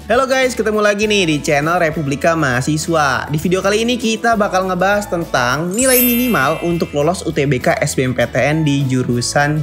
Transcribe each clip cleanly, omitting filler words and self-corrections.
Halo guys, ketemu lagi nih di channel Republika Mahasiswa. Di video kali ini kita bakal ngebahas tentang nilai minimal untuk lolos UTBK SBMPTN di jurusan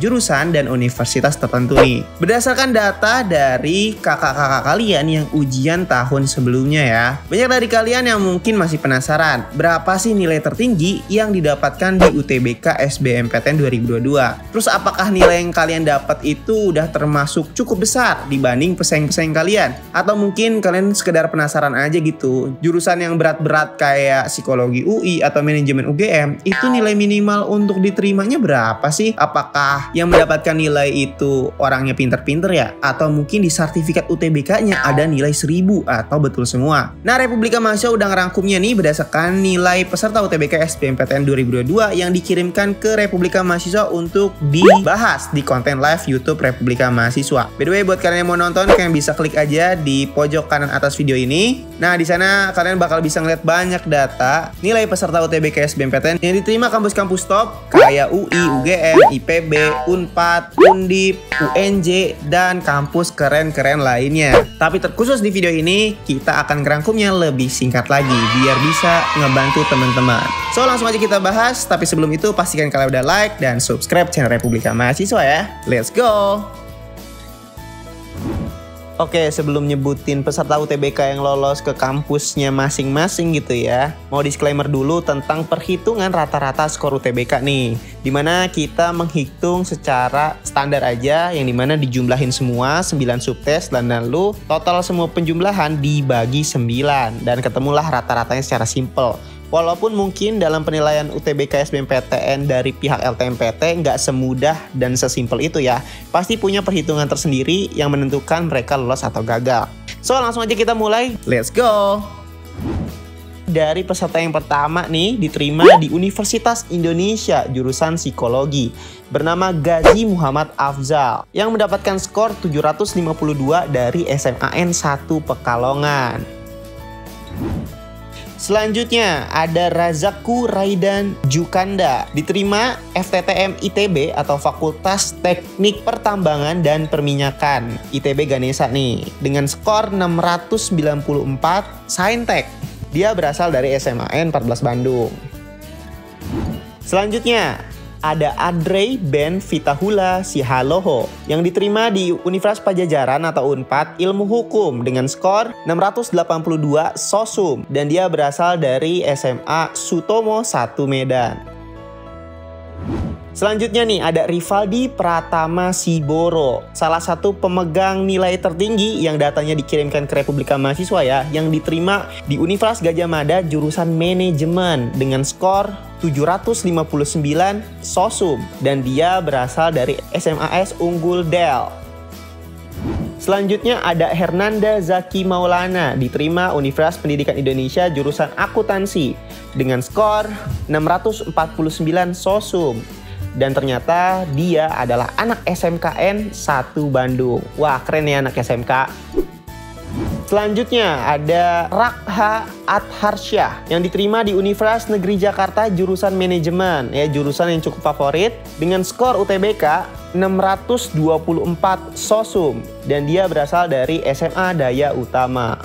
dan universitas tertentu nih. Berdasarkan data dari kakak-kakak kalian yang ujian tahun sebelumnya ya. Banyak dari kalian yang mungkin masih penasaran, berapa sih nilai tertinggi yang didapatkan di UTBK SBMPTN 2022? Terus apakah nilai yang kalian dapat itu udah termasuk cukup besar dibanding pesaing-pesaing kalian? Atau mungkin kalian sekedar penasaran aja gitu, jurusan yang berat-berat kayak psikologi UI atau manajemen UGM itu nilai minimal untuk diterimanya berapa sih? Apakah yang mendapatkan nilai itu orangnya pinter-pinter ya? Atau mungkin di sertifikat UTBK-nya ada nilai 1000 atau betul semua? Nah, Republika Mahasiswa udah ngerangkumnya nih berdasarkan nilai peserta UTBK SBMPTN 2022 yang dikirimkan ke Republika Mahasiswa untuk dibahas di konten live YouTube Republika Mahasiswa. By the way, buat kalian yang mau nonton, kalian bisa klik aja di pojok kanan atas video ini. Nah, di sana kalian bakal bisa ngeliat banyak data nilai peserta UTBK SBMPTN yang diterima kampus-kampus top kayak UI, UGM, IPB, Unpad, Undip, UNJ, dan kampus keren-keren lainnya. Tapi terkhusus di video ini, kita akan ngerangkumnya lebih singkat lagi biar bisa ngebantu teman-teman. So, langsung aja kita bahas. Tapi sebelum itu, pastikan kalian udah like dan subscribe channel Republika Mahasiswa ya. Let's go! Oke, sebelum nyebutin peserta UTBK yang lolos ke kampusnya masing-masing gitu ya, mau disclaimer dulu tentang perhitungan rata-rata skor UTBK nih. Dimana kita menghitung secara standar aja, yang dimana dijumlahin semua 9 subtes dan lalu total semua penjumlahan dibagi 9 dan ketemulah rata-ratanya secara simple. Walaupun mungkin dalam penilaian UTBK SBMPTN dari pihak LTMPT nggak semudah dan sesimpel itu ya. Pasti punya perhitungan tersendiri yang menentukan mereka lolos atau gagal. So, langsung aja kita mulai. Let's go! Dari peserta yang pertama nih diterima di Universitas Indonesia jurusan psikologi bernama Gazi Muhammad Afzal yang mendapatkan skor 752 dari SMAN 1 Pekalongan. Selanjutnya ada Razakku Raidan Jukanda, diterima FTTM ITB atau Fakultas Teknik Pertambangan dan Perminyakan ITB Ganesha nih dengan skor 694 Saintek. Dia berasal dari SMAN 14 Bandung. Selanjutnya ada Adrei Ben Fitahula Sihaloho yang diterima di Universitas Pajajaran atau Unpad Ilmu Hukum dengan skor 682 Sosum dan dia berasal dari SMA Sutomo 1 Medan. Selanjutnya nih ada Rivaldi Pratama Siboro, salah satu pemegang nilai tertinggi yang datanya dikirimkan ke Republika Mahasiswa ya, yang diterima di Universitas Gadjah Mada jurusan manajemen dengan skor 759 Sosum dan dia berasal dari SMAS Unggul Del. Selanjutnya ada Hernanda Zaki Maulana, diterima Universitas Pendidikan Indonesia jurusan akuntansi dengan skor 649 Sosum. Dan ternyata dia adalah anak SMKN 1 Bandung. Wah, keren ya anak SMK. Selanjutnya ada Rakha Adharsyah yang diterima di Universitas Negeri Jakarta jurusan manajemen, ya jurusan yang cukup favorit dengan skor UTBK 624 Sosum dan dia berasal dari SMA Daya Utama.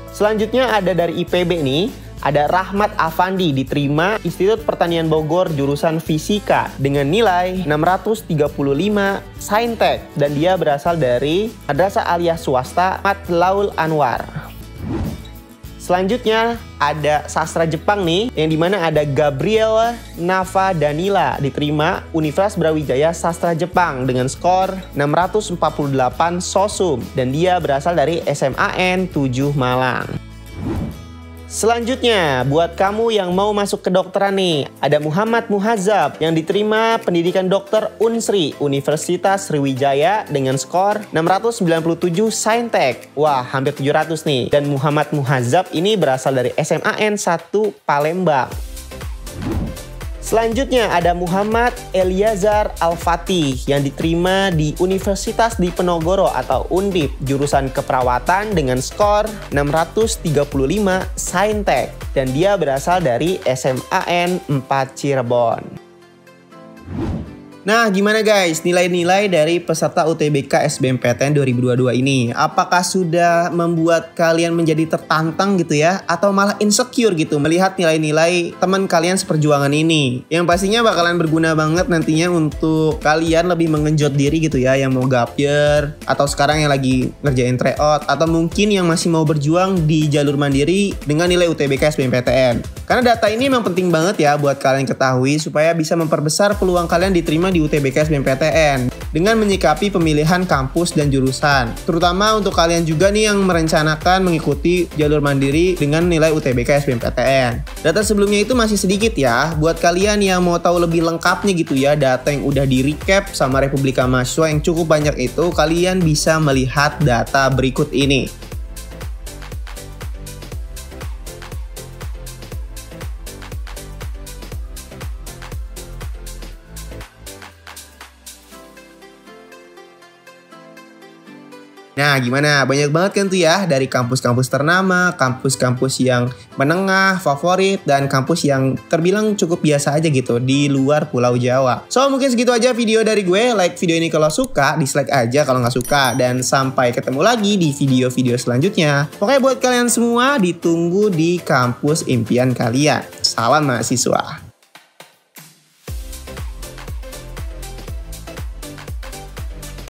Selanjutnya ada dari IPB nih. Ada Rahmat Afandi diterima Institut Pertanian Bogor jurusan Fisika dengan nilai 635 Saintek dan dia berasal dari Madrasah Aliyah Swasta Matlaul Anwar. Selanjutnya ada sastra Jepang nih yang dimana ada Gabriela Nava Danila diterima Universitas Brawijaya Sastra Jepang dengan skor 648 Sosum dan dia berasal dari SMAN 7 Malang. Selanjutnya, buat kamu yang mau masuk kedokteran nih, ada Muhammad Muhazzab yang diterima pendidikan dokter Unsri Universitas Sriwijaya dengan skor 697 Saintek. Wah, hampir 700 nih. Dan Muhammad Muhazzab ini berasal dari SMAN 1 Palembang. Selanjutnya ada Muhammad Eliazar Al-Fatih yang diterima di Universitas Diponegoro atau Undip jurusan keperawatan dengan skor 635 Saintek dan dia berasal dari SMAN 4 Cirebon. Nah, gimana guys nilai-nilai dari peserta UTBK SBMPTN 2022 ini? Apakah sudah membuat kalian menjadi tertantang gitu ya? Atau malah insecure gitu melihat nilai-nilai teman kalian seperjuangan ini? Yang pastinya bakalan berguna banget nantinya untuk kalian lebih mengenjot diri gitu ya, yang mau gap year, atau sekarang yang lagi ngerjain tryout, atau mungkin yang masih mau berjuang di jalur mandiri dengan nilai UTBK SBMPTN. Karena data ini memang penting banget ya buat kalian ketahui supaya bisa memperbesar peluang kalian diterima di UTBK SBMPTN dengan menyikapi pemilihan kampus dan jurusan. Terutama untuk kalian juga nih yang merencanakan mengikuti jalur mandiri dengan nilai UTBK SBMPTN. Data sebelumnya itu masih sedikit ya. Buat kalian yang mau tahu lebih lengkapnya gitu ya, data yang udah di recap sama Republika Mahasiswa yang cukup banyak itu, kalian bisa melihat data berikut ini. Nah, gimana? Banyak banget kan tuh ya, dari kampus-kampus ternama, kampus-kampus yang menengah, favorit, dan kampus yang terbilang cukup biasa aja gitu di luar Pulau Jawa. So, mungkin segitu aja video dari gue. Like video ini kalau suka, dislike aja kalau nggak suka. Dan sampai ketemu lagi di video-video selanjutnya. Pokoknya buat kalian semua, ditunggu di kampus impian kalian. Salam mahasiswa.